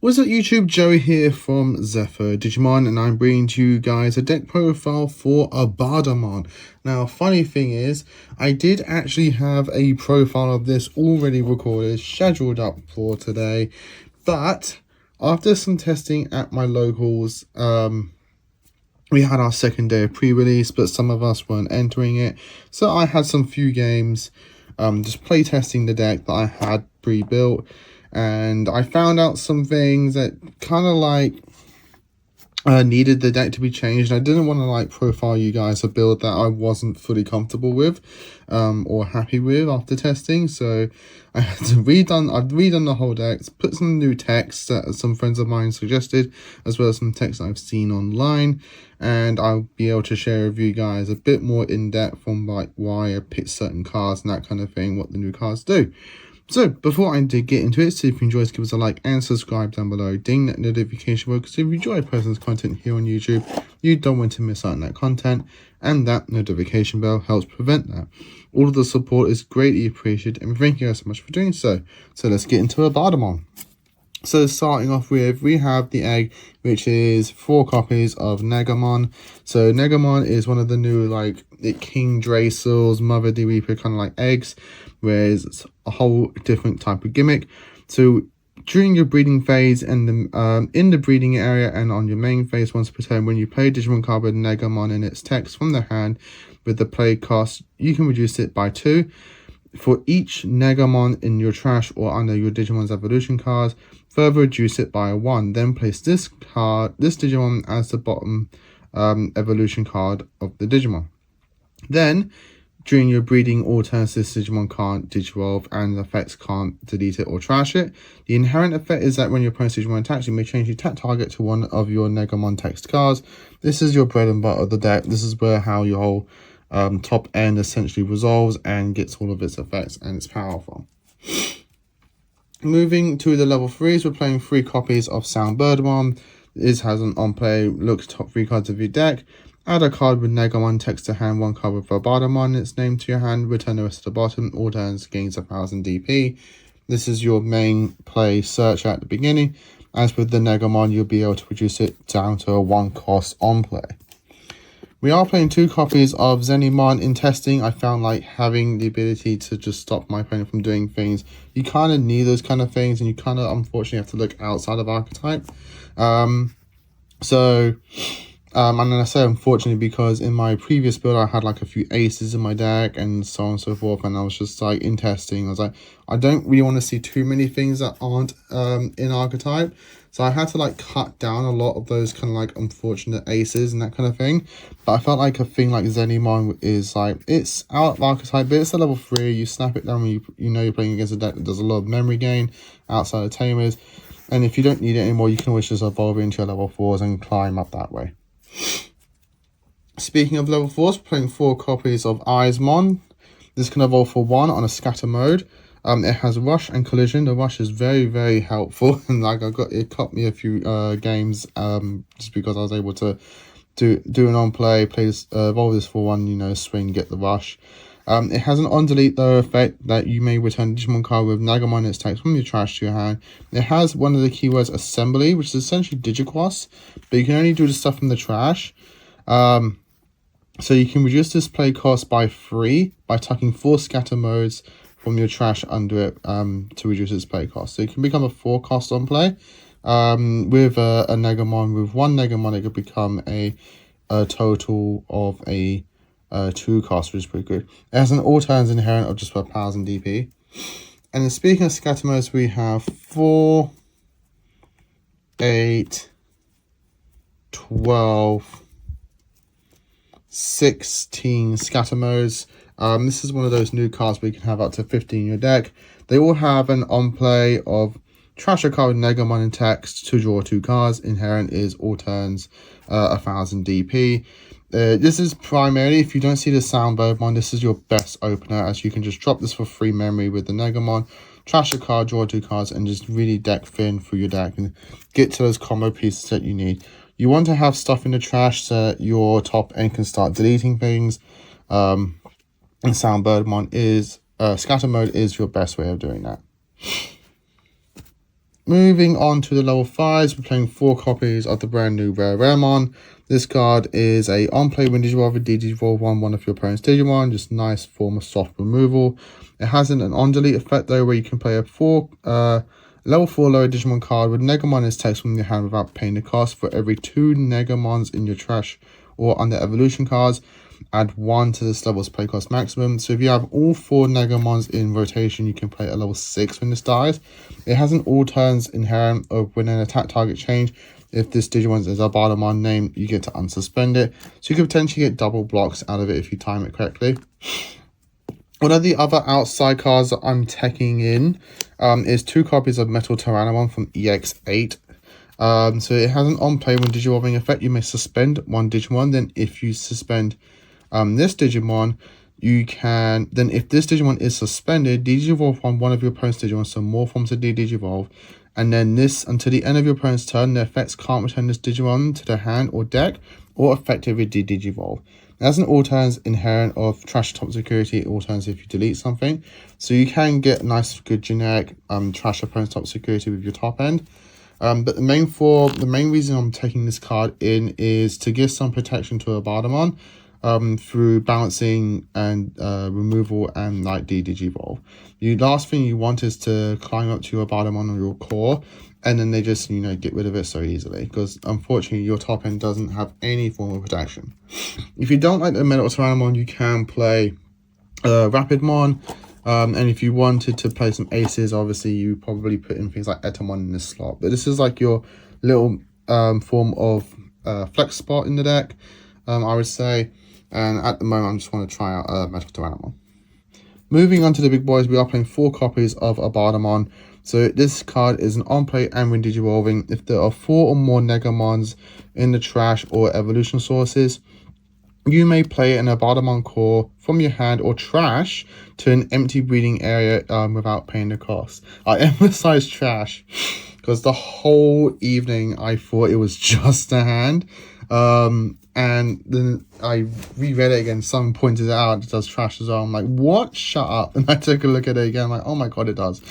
What's up YouTube, Joey here from Zephyrwargames, and I'm bringing to you guys a deck profile for Abaddamon. Now, funny thing is, I did actually have a profile of this already recorded, scheduled up for today, but after some testing at my locals, we had our second day of pre-release, but some of us weren't entering it, so I had some few games just play testing the deck that I had pre-built. And I found out some things that kind of like needed the deck to be changed. I didn't want to like profile you guys a build that I wasn't fully comfortable with or happy with after testing. So I had to I've redone the whole deck, put some new text that some friends of mine suggested, as well as some text I've seen online. And I'll be able to share with you guys a bit more in depth on like why I picked certain cards and that kind of thing, what the new cards do. So, before I did get into it, so if you enjoyed, give us a like and subscribe down below. Ding that notification bell, because if you enjoy person's content here on YouTube, you don't want to miss out on that content, and that notification bell helps prevent that. All of the support is greatly appreciated, and thank you guys so much for doing so. So, let's get into Abaddamon. So, starting off with, we have the egg, which is 4 copies of Negamon. So, Negamon is one of the new, like, King Dracel's, Mother the Reaper kind of like eggs, where it's a whole different type of gimmick. So, during your breeding phase and in the breeding area and on your main phase, once per turn, when you play Digimon card with Negamon in its text from the hand with the play cost, you can reduce it by 2. For each Negamon in your trash or under your Digimon's evolution cards, further reduce it by 1. Then place this Digimon as the bottom evolution card of the Digimon. Then, during your breeding all turns, this Digimon can't digivolve and the effects can't delete it or trash it. The inherent effect is that when your opponent's Digimon attacks, you may change the attack target to one of your Negamon text cards. This is your bread and butter of the deck. This is where how your whole top end essentially resolves and gets all of its effects, and it's powerful. Moving to the level 3s, we're playing 3 copies of Abaddamon. This has an on-play, look top 3 cards of your deck. Add a card with Negamon text to hand, 1 card with Abaddamon, its name to your hand, return the rest to the bottom, all turns gains 1000 DP. This is your main play search at the beginning. As with the Negamon, you'll be able to reduce it down to a 1 cost on play. We are playing 2 copies of Zephyrwargames. In testing, I found like having the ability to just stop my opponent from doing things. You kind of need those kind of things, and you kind of unfortunately have to look outside of archetype. And then I say unfortunately because in my previous build I had like a few aces in my deck and so on and so forth, and I was just like in testing I was like, I don't really want to see too many things that aren't in archetype, so I had to like cut down a lot of those kind of like unfortunate aces and that kind of thing. But I felt like a thing like Zephyrwargames is like, it's out of archetype, but it's a level 3, you snap it down when you know you're playing against a deck that does a lot of memory gain outside of tamers, and if you don't need it anymore you can always just evolve into your level 4s and climb up that way. Speaking of level 4s, we're playing 4 copies of Abaddamon. This can evolve for 1 on a scatter mode. It has rush and collision. The rush is very, very helpful, and like it cut me a few games just because I was able to do an on play, evolve this for 1, you know, swing, get the rush. It has an on delete though effect that you may return a Digimon card with Negamon in its text from your trash to your hand. It has one of the keywords assembly, which is essentially Digicross, but you can only do the stuff from the trash. So you can reduce this play cost by 3 by tucking 4 scatter modes from your trash under it to reduce its play cost. So it can become a 4 cost on play. With a Negamon, with 1 Negamon, it could become a total of a 2 cost, which is pretty good. It has an all turns inherent of just 1000 DP. And then speaking of scatter modes, we have 4, 8, 12, 16 scatter modes. This is one of those new cards where you can have up to 15 in your deck. They all have an on play of trash a card with Negamon in text to draw 2 cards. Inherent is all turns 1000 DP. This is primarily, if you don't see the Abaddamon, this is your best opener, as you can just drop this for free memory with the Negamon, trash a card, draw 2 cards, and just really deck thin through your deck and get to those combo pieces that you need. You want to have stuff in the trash so that your top end can start deleting things. and Soundbirdmon is scatter mode is your best way of doing that. Moving on to the level 5s, we're playing 4 copies of the brand new Raremon. This card is a on-play when Digivolve Digivolve one of your opponent's Digimon, just nice form of soft removal. It has an on-delete effect though, where you can play a level 4 lower Digimon card with Negamon as text from your hand without paying the cost. For every 2 Negamons in your trash or under evolution cards, add 1 to this level's play cost maximum. So if you have all 4 Negamons in rotation, you can play at level 6 when this dies. It has an all turns inherent of when an attack target change. If this Digimon is a Abaddamon name, you get to unsuspend it. So you could potentially get double blocks out of it if you time it correctly. One of the other outside cards that I'm taking in is 2 copies of Metal Tyrannomon from EX8. So it has an on-play when Digivolving effect. You may suspend 1 Digimon. Then if you suspend this Digimon, you can... Then if this Digimon is suspended, Digivolve on one of your opponent's Digimon, so more forms of Digivolve. And then this, until the end of your opponent's turn, the effects can't return this Digimon to their hand or deck, or effectively Digivolve. As an all turns inherent of trash top security, all turns if you delete something. So you can get nice, good generic trash opponent's top security with your top end. But the main reason I'm taking this card in is to give some protection to Abaddamon through balancing and removal and like Digivolve. The last thing you want is to climb up to your Abaddamon on your core and then they just, get rid of it so easily, because unfortunately your top end doesn't have any form of protection. If you don't like the Metal Tyrannomon, you can play Rapidmon. And if you wanted to play some aces, obviously you probably put in things like Etamon in this slot. But this is like your little form of flex spot in the deck, I would say. And at the moment, I just want to try out Metal Tyrannomon. Moving on to the big boys, we are playing 4 copies of Abaddamon. So this card is an on-play and when Digivolving. If there are 4 or more Negamons in the trash or evolution sources, you may play an Abaddamon core from your hand or trash to an empty breeding area without paying the cost. I emphasize trash because the whole evening I thought it was just a hand. And then I reread it again. Someone pointed it out. It does trash as well. I'm like, what? Shut up. And I took a look at it again. I'm like, oh my God, it does.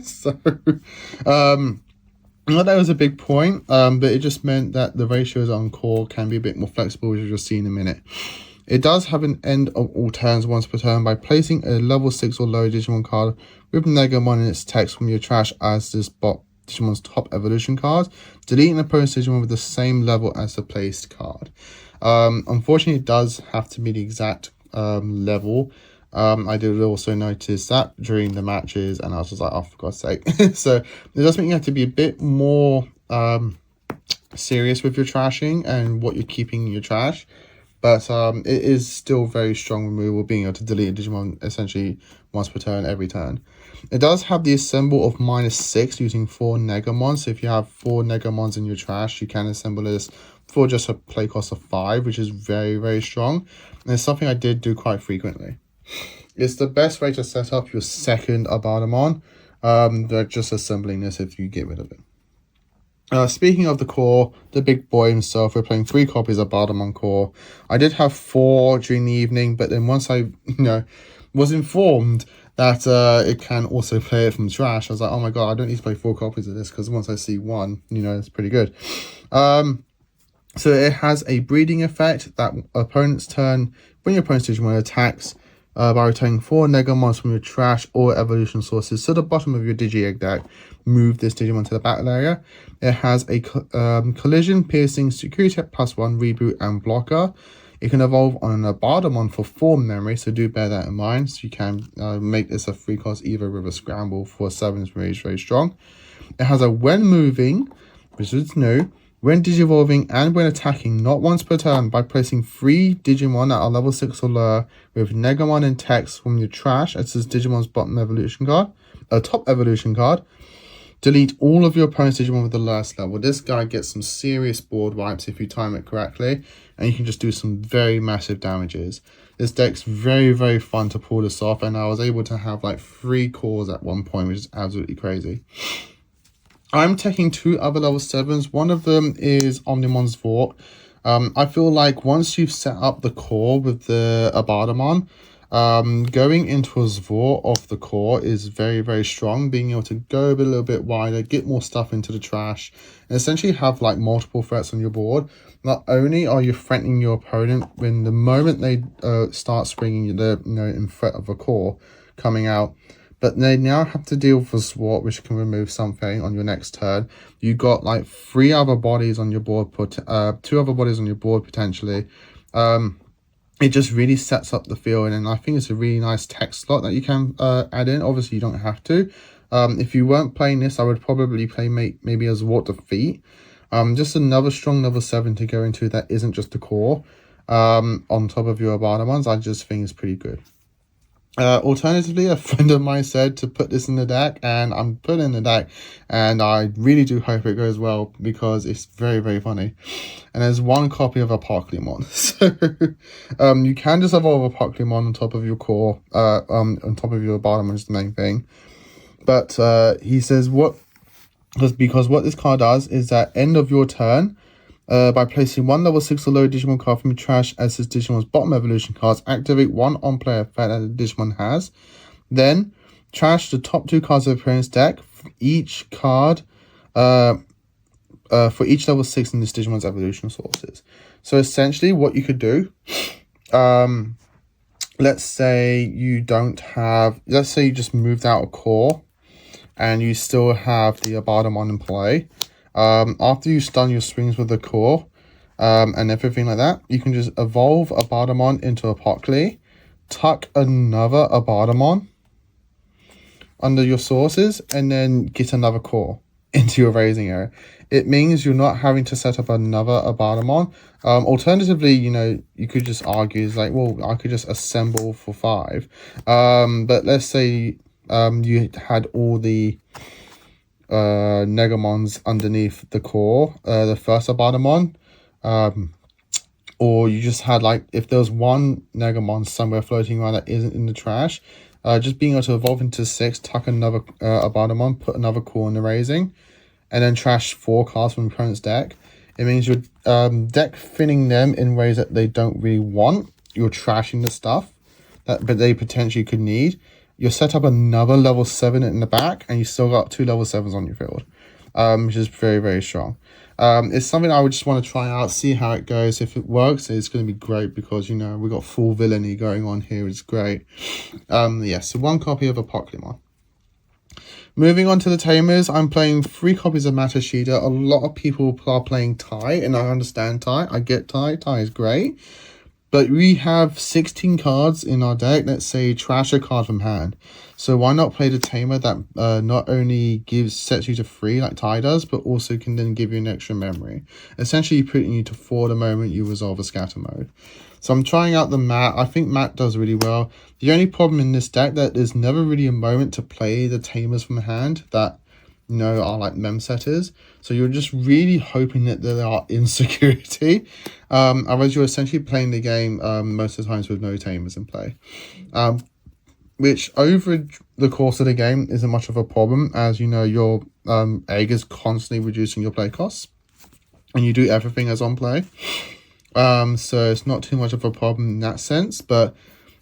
So, not that was a big point, but it just meant that the ratios on core can be a bit more flexible, which you'll see in a minute. It does have an end of all turns once per turn by placing a level 6 or lower Digimon card with Negamon in its text from your trash as this Digimon's top evolution card, deleting the opponent's Digimon with the same level as the placed card. Unfortunately, it does have to be the exact level. I did also notice that during the matches, and I was just like, oh, for God's sake. So it does mean you have to be a bit more serious with your trashing and what you're keeping in your trash. But it is still very strong removal, being able to delete a Digimon essentially once per turn, every turn. It does have the assemble of -6 using 4 Negamons. So if you have 4 Negamons in your trash, you can assemble this for just a play cost of 5, which is very, very strong. And it's something I did do quite frequently. It's the best way to set up your second Abaddamon. They're just assembling this if you get rid of it. Speaking of the core, the big boy himself, we're playing 3 copies of Abaddamon core. I did have 4 during the evening, but then once I, was informed that it can also play it from trash, I was like, oh my God, I don't need to play 4 copies of this, because once I see 1, it's pretty good. So it has a breeding effect that opponent's turn, when your opponent's Digimon attacks, by returning 4 Negamons from your trash or evolution sources to the bottom of your Digi-Egg deck, move this Digimon to the battle area. It has a collision, piercing, security at +1, reboot, and blocker. It can evolve on an Abaddamon for 4 memory, so do bear that in mind. So you can make this a free cost either with a scramble for 7 is very, very strong. It has a when moving, which is new, when Digivolving and when attacking, not once per turn, by placing 3 Digimon that are level 6 or lower with Negamon in text from your trash as this Digimon's bottom evolution card, top evolution card. Delete all of your opponent's Digimon with the lowest level. This guy gets some serious board wipes if you time it correctly, and you can just do some very massive damages. This deck's very, very fun to pull this off, and I was able to have like 3 cores at one point, which is absolutely crazy. I'm taking 2 other level 7s. One of them is Omnimon's Vault. I feel like once you've set up the core with the Abaddamon, going into a Zvor off the core is very, very strong. Being able to go a little bit wider, get more stuff into the trash, and essentially have like multiple threats on your board. Not only are you threatening your opponent when the moment they start springing, they're in threat of a core coming out, but they now have to deal with a Zwart, which can remove something on your next turn. You got like 3 other bodies on your board, 2 other bodies on your board potentially. It just really sets up the field, and I think it's a really nice tech slot that you can add in. Obviously, you don't have to. If you weren't playing this, I would probably play maybe as Zwart Defeat. Just another strong level 7 to go into that isn't just the core. On top of your Abaddamons, I just think is pretty good. Alternatively, a friend of mine said to put this in the deck, and I'm putting it in the deck, and I really do hope it goes well because it's very, very funny. And there's 1 copy of a Pokemon, so you can just evolve a Pokemon on top of your core, on top of your Abaddamon is the main thing. But he says because what this card does is that end of your turn, by placing 1 level 6 or lower Digimon card from your trash as his Digimon's bottom evolution cards, activate 1 on-player effect that the Digimon has. Then, trash the top 2 cards of the opponent's deck. Each card, for each level 6 in this Digimon's evolution sources. So essentially, what you could do, let's say you don't have, let's say you just moved out a core, and you still have the Abaddamon in play. After you stun your swings with the core and everything like that, you can just evolve Abaddamon into a Pokemon, tuck another Abaddamon under your sources, and then get another core into your raising area. It means you're not having to set up another Abaddamon. Alternatively, you could just argue, it's like, well, I could just assemble for 5. But let's say you had all the Negamons underneath the core, the first Abaddamon, or you just had like, if there was 1 Negamon somewhere floating around that isn't in the trash, just being able to evolve into 6, tuck another Abaddamon, put another core in the raising, and then trash 4 cards from your opponent's deck. It means you're deck thinning them in ways that they don't really want. You're trashing the stuff but they potentially could need. You set up another level 7 in the back, and you still got 2 level 7s on your field, which is very, very strong. It's something I would just want to try out, see how it goes. If it works, it's going to be great because, we got full villainy going on here. It's great. So 1 copy of a Pokemon. Moving on to the Tamers, I'm playing 3 copies of Matashida. A lot of people are playing Tai, and I understand Tai. I get Tai. Tai is great. But we have 16 cards in our deck. Let's say trash a card from hand. So why not play the Tamer that not only sets you to 3 like Tai does, but also can then give you an extra memory. Essentially putting you to 4 the moment you resolve a scatter mode. So I'm trying out the Matt. I think Matt does really well. The only problem in this deck that there's never really a moment to play the Tamers from hand that are like mem setters. So you're just really hoping that there are insecurity. Otherwise you're essentially playing the game most of the times with no Tamers in play. Which over the course of the game isn't much of a problem, as your egg is constantly reducing your play costs. And you do everything as on play. So it's not too much of a problem in that sense. But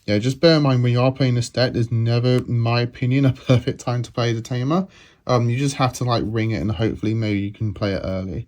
yeah, just bear in mind when you are playing this deck, there's never, in my opinion, a perfect time to play the Tamer. You just have to like ring it, and hopefully maybe you can play it early.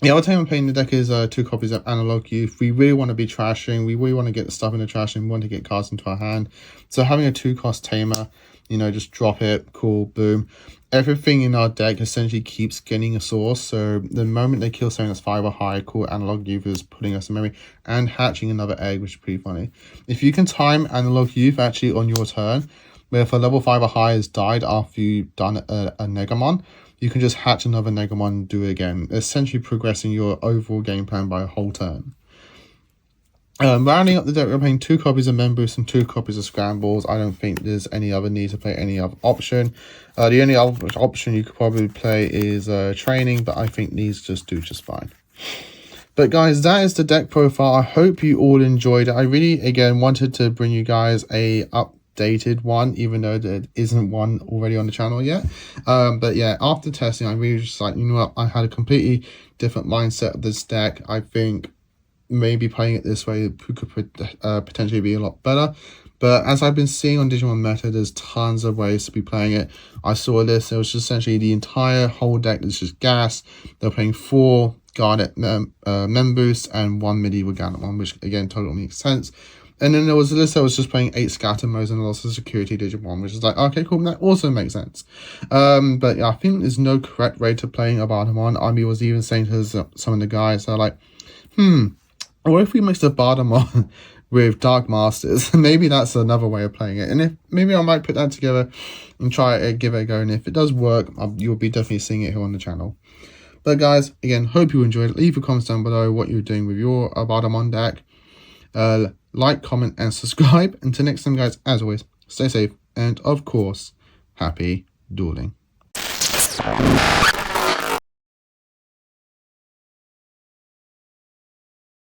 The other Tamer playing the deck is 2 copies of Analog Youth. We really want to be trashing. We really want to get the stuff in the trash, and we want to get cards into our hand. So having a 2-cost Tamer, just drop it, cool, boom. Everything in our deck essentially keeps getting a source. So the moment they kill something that's 5 or high, cool, Analog Youth is putting us in memory and hatching another egg, which is pretty funny. If you can time Analog Youth actually on your turn, where if a level 5 or high has died after you've done a Negamon, you can just hatch another Negamon and do it again, essentially progressing your overall game plan by a whole turn. Rounding up the deck, we're playing 2 copies of Memboost and 2 copies of Scrambles. I don't think there's any other need to play any other option. The only other option you could probably play is Training, but I think these just do just fine. But guys, that is the deck profile. I hope you all enjoyed it. I really, again, wanted to bring you guys a updated one, even though there isn't one already on the channel yet. But yeah, after testing, I really just like, you know what, I had a completely different mindset of this deck. I think maybe playing it this way could potentially be a lot better. But as I've been seeing on Digimon Meta, there's tons of ways to be playing it. I saw this, it was just essentially the entire whole deck is just gas. They're playing 4 Garnet members and 1 medieval Abaddamon, which again totally makes sense. And then there was a list that was just playing 8 scatter modes and lots of security Digimon, which is like, okay, cool, that also makes sense. But yeah, I think there's no correct way to playing Abaddamon. I was even saying to some of the guys, they're like, what if we mixed Abaddamon with Dark Masters? Maybe that's another way of playing it. And if maybe I might put that together and try it, give it a go. And if it does work, you'll be definitely seeing it here on the channel. But guys, again, hope you enjoyed it. Leave your comments down below what you're doing with your Abaddamon deck. Like, comment, and subscribe. Until next time, guys, as always, stay safe. And of course, happy dueling.